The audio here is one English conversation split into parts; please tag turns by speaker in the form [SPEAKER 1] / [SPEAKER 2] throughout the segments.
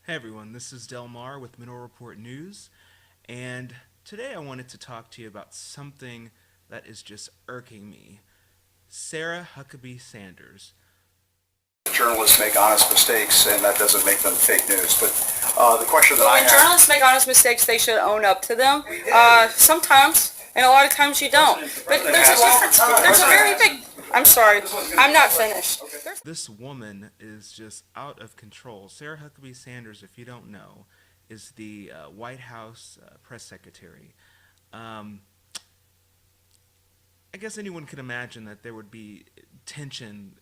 [SPEAKER 1] Hey everyone, this is Delmar with Mineral Report News, and today I wanted to talk to you about something that is just irking me. Sarah Huckabee Sanders.
[SPEAKER 2] Journalists make honest mistakes, and that doesn't make them fake news. But the question that
[SPEAKER 3] But
[SPEAKER 2] I
[SPEAKER 3] when
[SPEAKER 2] have,
[SPEAKER 3] journalists make honest mistakes, they should own up to them. Sometimes, and a lot of times you don't. But there's a difference. There's a very big. I'm sorry. I'm not finished.
[SPEAKER 1] This woman is just out of control. Sarah Huckabee Sanders, if you don't know, is the White House press secretary. Um, I guess anyone could imagine that there would be tension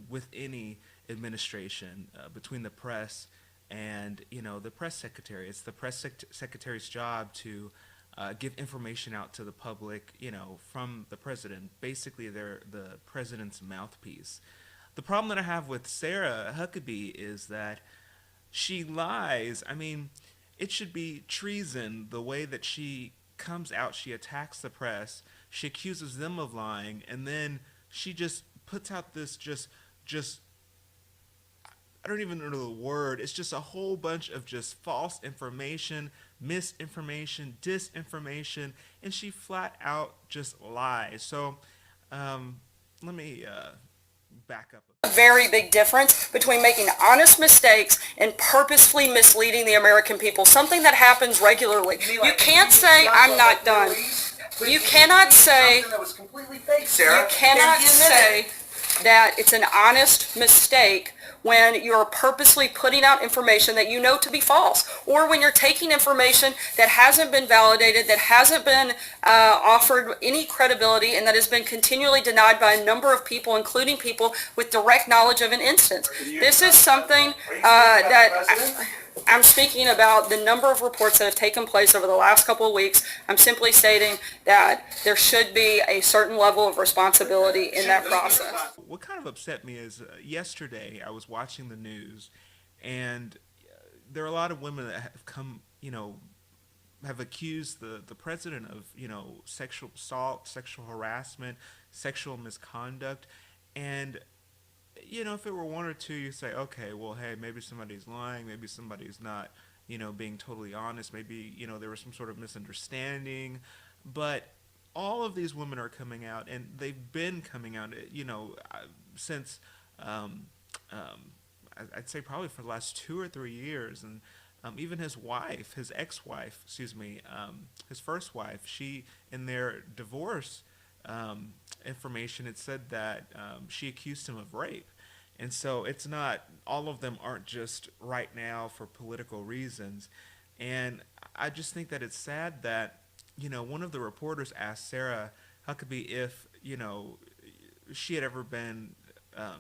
[SPEAKER 1] with any administration between the press and the press secretary. It's the secretary's job to give information out to the public, from the president. Basically, they're the president's mouthpiece. The problem that I have with Sarah Huckabee is that she lies. I mean, it should be treason the way that she comes out. She attacks the press. She accuses them of lying, and then she just puts out this just I don't even know the word. It's just a whole bunch of just false information, misinformation, disinformation, and she flat out just lies. So, let me back up a bit.
[SPEAKER 3] Very big difference between making honest mistakes and purposefully misleading the American people. Something that happens regularly. You can't say I'm not done. You cannot say. You cannot say that it's an honest mistake when you're purposely putting out information that you know to be false, or when you're taking information that hasn't been validated, that hasn't been offered any credibility, and that has been continually denied by a number of people, including people with direct knowledge of an instance. This is something that I'm speaking about the number of reports that have taken place over the last couple of weeks. I'm simply stating that there should be a certain level of responsibility in that process.
[SPEAKER 1] What kind of upset me is yesterday I was watching the news, and there are a lot of women that have come, have accused the president of, sexual assault, sexual harassment, sexual misconduct, and if it were one or two, you say, okay, well, hey, maybe somebody's lying, maybe somebody's not, being totally honest, maybe, there was some sort of misunderstanding, but all of these women are coming out, and they've been coming out, since, I'd say probably for the last 2 or 3 years, and even his wife, his ex-wife, excuse me, his first wife, she, in their divorce information, it said that she accused him of rape. And so it's not, all of them aren't just right now for political reasons. And I just think that it's sad that, one of the reporters asked Sarah Huckabee if, she had ever been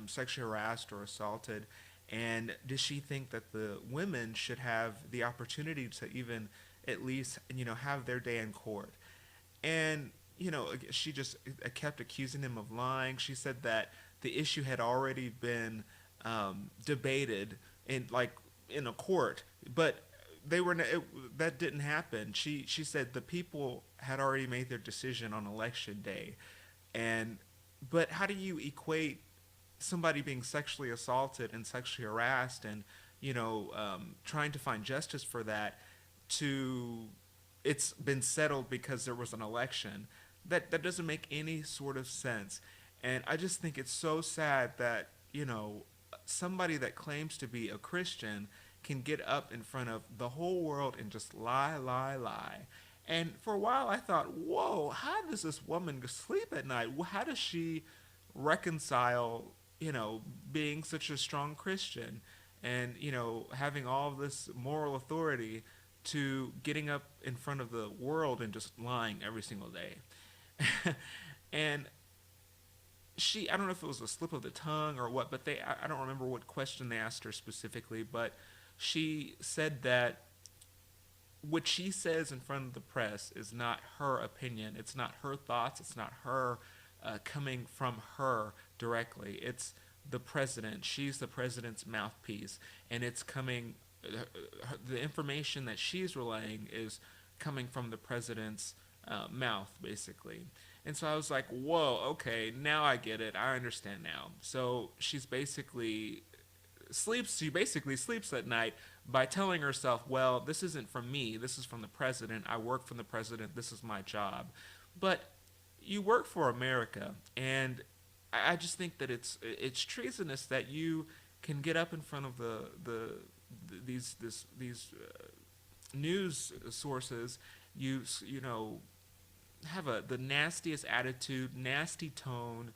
[SPEAKER 1] sexually harassed or assaulted, and does she think that the women should have the opportunity to even at least, have their day in court. And she just kept accusing him of lying. She said that the issue had already been debated in a court, but that didn't happen. She said the people had already made their decision on election day, and but how do you equate somebody being sexually assaulted and sexually harassed and trying to find justice for that to it's been settled because there was an election? That doesn't make any sort of sense. And I just think it's so sad that, somebody that claims to be a Christian can get up in front of the whole world and just lie, lie, lie. And for a while I thought, whoa, how does this woman sleep at night? How does she reconcile, being such a strong Christian and, having all of this moral authority to getting up in front of the world and just lying every single day? And I don't know if it was a slip of the tongue or what, but I don't remember what question they asked her specifically, but she said that what she says in front of the press is not her opinion. It's not her thoughts. It's not her coming from her directly. It's the president. She's the president's mouthpiece, and it's coming. The information that she's relaying is coming from the president's mouth, basically. And so I was like, whoa, okay, now I get it. I understand now. So she's basically sleeps. She basically sleeps at night by telling herself, "Well, this isn't from me. This is from the president. I work for the president. This is my job." But you work for America, and I just think that it's treasonous that you can get up in front of these news sources. You know, have the nastiest attitude, nasty tone.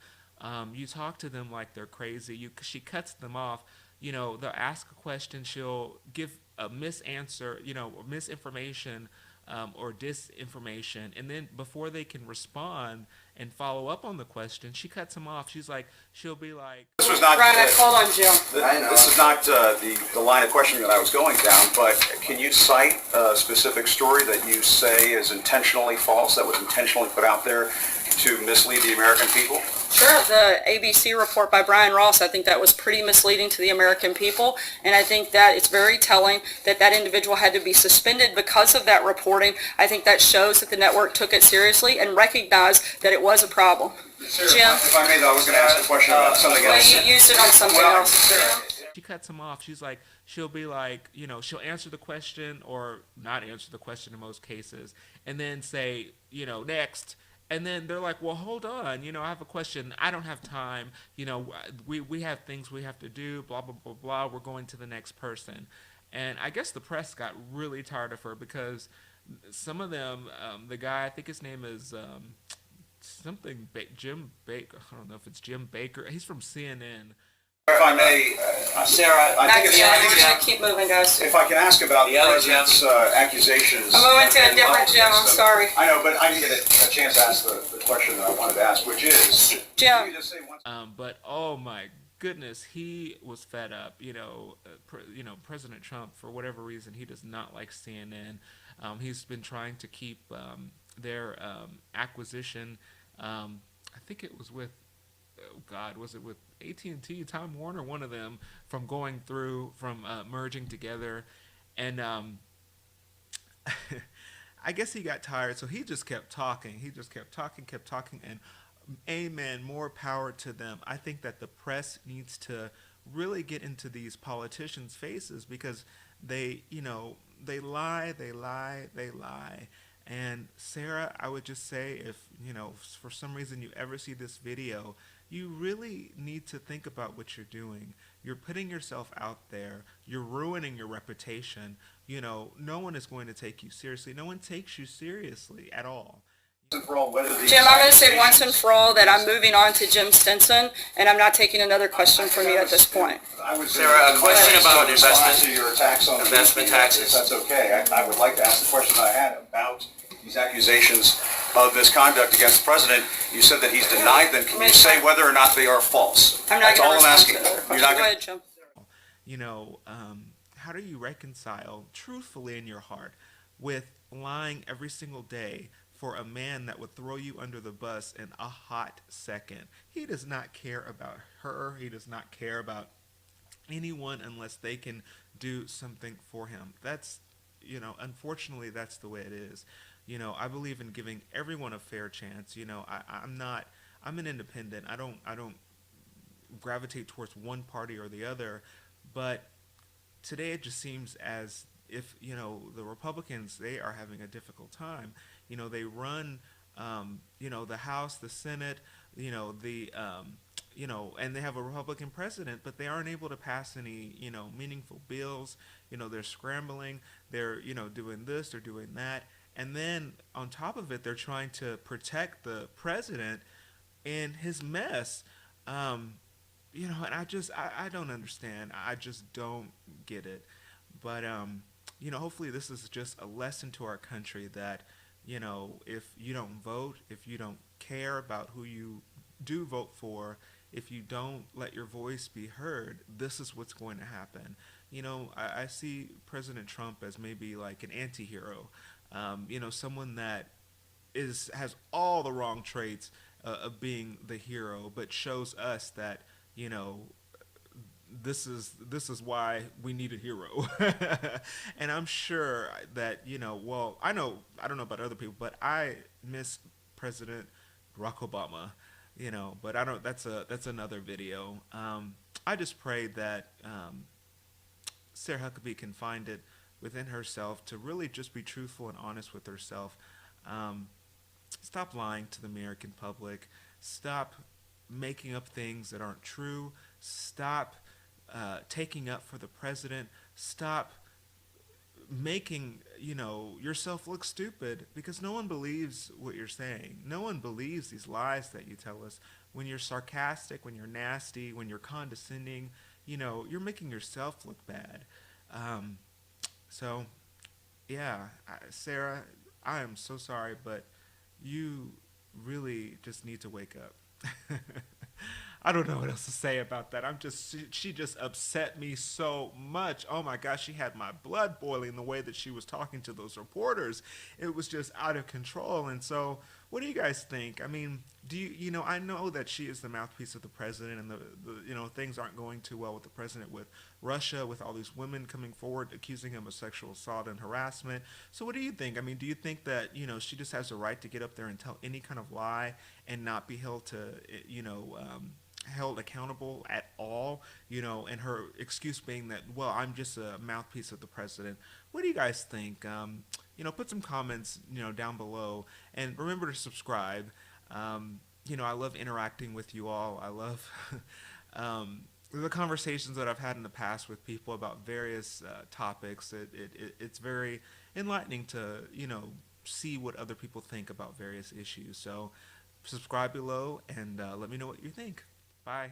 [SPEAKER 1] You talk to them like they're crazy. She cuts them off. You know, they'll ask a question. She'll give a misanswer. You know, misinformation or disinformation, and then before they can respond and follow up on the question, she cuts them off. She'll be like,
[SPEAKER 2] This was not.
[SPEAKER 3] Brian, I called on Jim.
[SPEAKER 2] This is not the line of questioning that I was going down, but can you cite a specific story that you say is intentionally false, that was intentionally put out there to mislead the American people?
[SPEAKER 3] Sure, the ABC report by Brian Ross, I think that was pretty misleading to the American people, and I think that it's very telling that that individual had to be suspended because of that reporting. I think that shows that the network took it seriously and recognized that it was a problem.
[SPEAKER 2] Sarah,
[SPEAKER 3] Jim?
[SPEAKER 2] if I may, though, I was going to ask a question about something
[SPEAKER 3] Well,
[SPEAKER 2] else.
[SPEAKER 3] you used it on something
[SPEAKER 2] Well,
[SPEAKER 3] else.
[SPEAKER 2] Sarah,
[SPEAKER 1] she cuts him off. She'll be like, you know, she'll answer the question or not answer the question in most cases, and then say, you know, next. And then they're like, well, hold on, you know, I have a question. I don't have time. You know, we have things we have to do, blah, blah, blah, blah. We're going to the next person. And I guess the press got really tired of her because some of them, the guy, I think his name is Jim Baker. I don't know if it's Jim Baker. He's from CNN.
[SPEAKER 2] if I may, Sarah, I think
[SPEAKER 3] Yeah, we're
[SPEAKER 2] it's...
[SPEAKER 3] going to keep moving, guys.
[SPEAKER 2] If I can ask about the president's accusations...
[SPEAKER 3] I'm moving to a
[SPEAKER 2] and
[SPEAKER 3] different Jim, I'm
[SPEAKER 2] lawsuits,
[SPEAKER 3] sorry.
[SPEAKER 2] I know, but I didn't get a chance to ask the question that I wanted to ask, which is...
[SPEAKER 3] Jim.
[SPEAKER 2] Can you just say one...
[SPEAKER 1] But oh my goodness, he was fed up. You know, President Trump, for whatever reason, he does not like CNN. He's been trying to keep their acquisition. I think it was with, oh God, was it with AT&T, Time Warner, one of them, from going through, from merging together, and I guess he got tired, so he just kept talking. He just kept talking, and amen, more power to them. I think that the press needs to really get into these politicians' faces because they, you know, they lie. And Sarah, I would just say, if, you know, for some reason you ever see this video, you really need to think about what you're doing. You're putting yourself out there. You're ruining your reputation. You know, no one is going to take you seriously. No one takes you seriously at all.
[SPEAKER 3] Jim, I'm going to say once and for all that I'm moving on to Jim Stinson, and I'm not taking another question from you at this point.
[SPEAKER 4] Sarah, a question about
[SPEAKER 2] investment taxes. If that's okay, I would like to ask the question I had about these accusations of misconduct against the president. You said that he's denied them. Can you say whether or not they are false?
[SPEAKER 3] I'm not
[SPEAKER 2] That's
[SPEAKER 3] going
[SPEAKER 2] all
[SPEAKER 3] to
[SPEAKER 2] I'm
[SPEAKER 3] respond
[SPEAKER 2] asking.
[SPEAKER 3] to the other
[SPEAKER 2] You're
[SPEAKER 3] question.
[SPEAKER 2] not
[SPEAKER 3] Go
[SPEAKER 2] going
[SPEAKER 3] ahead, Jim.
[SPEAKER 1] You know, how do you reconcile truthfully in your heart with lying every single day for a man that would throw you under the bus in a hot second? He does not care about her. He does not care about anyone unless they can do something for him. That's, you know, unfortunately, that's the way it is. You know, I believe in giving everyone a fair chance. You know, I'm an independent. I don't gravitate towards one party or the other. But today it just seems as if, you know, the Republicans, they are having a difficult time. You know, they run, you know, the House, the Senate, you know, and they have a Republican president, but they aren't able to pass any, you know, meaningful bills. You know, they're scrambling. They're, you know, doing this, they're doing that. And then on top of it, they're trying to protect the president in his mess. You know, and I don't understand. I just don't get it. But, you know, hopefully this is just a lesson to our country that, you know, if you don't vote, if you don't care about who you do vote for, if you don't let your voice be heard, this is what's going to happen. You know, I see President Trump as maybe like an anti-hero, you know, someone that has all the wrong traits of being the hero, but shows us that, you know, this is why we need a hero. And I'm sure that, you know, well, I don't know about other people, but I miss President Barack Obama, you know, but that's another video. I just pray that Sarah Huckabee can find it within herself to really just be truthful and honest with herself. Um, Stop lying to the American public. Stop making up things that aren't true. Stop taking up for the president. Stop making yourself look stupid, because no one believes what you're saying. No one believes these lies that you tell us. When you're sarcastic, when you're nasty, when you're condescending, you're making yourself look bad. um, so yeah, Sarah, I am so sorry, but you really just need to wake up. I don't know what else to say about that. She just upset me so much. Oh my gosh, she had my blood boiling the way that she was talking to those reporters. It was just out of control. And so, what do you guys think? I mean, I know that she is the mouthpiece of the president, and things aren't going too well with the president, with Russia, with all these women coming forward accusing him of sexual assault and harassment. So what do you think? I mean, do you think that, she just has a right to get up there and tell any kind of lie and not be held to, held accountable at all, and her excuse being that, well, I'm just a mouthpiece of the president. What do you guys think? Put some comments, down below, and remember to subscribe. I love interacting with you all. I love the conversations that I've had in the past with people about various topics. It's very enlightening to, see what other people think about various issues. So subscribe below and let me know what you think. Bye.